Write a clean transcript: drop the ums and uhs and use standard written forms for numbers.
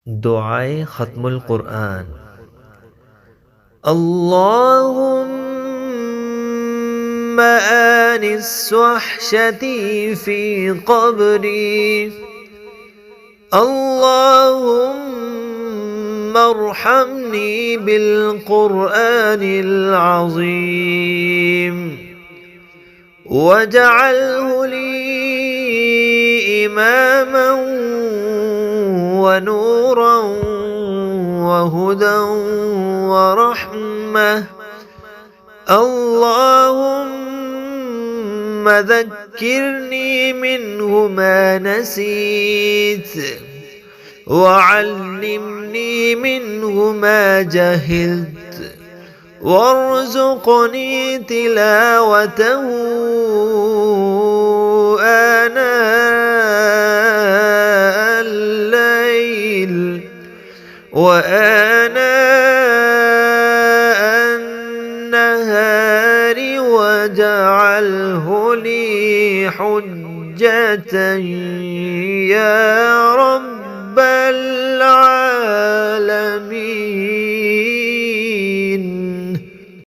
دعاء ختم القرآن. اللهم آنس وحشتي في قبري، اللهم ارحمني بالقرآن العظيم، واجعله لي إماما ونورا وهدى ورحمة. اللهم ذكرني منه ما نسيت، وعلمني منه ما جهلت، وارزقني تلاوته آناء الليل وآناء النهار، واجعله لي حجة يا رب العالمين.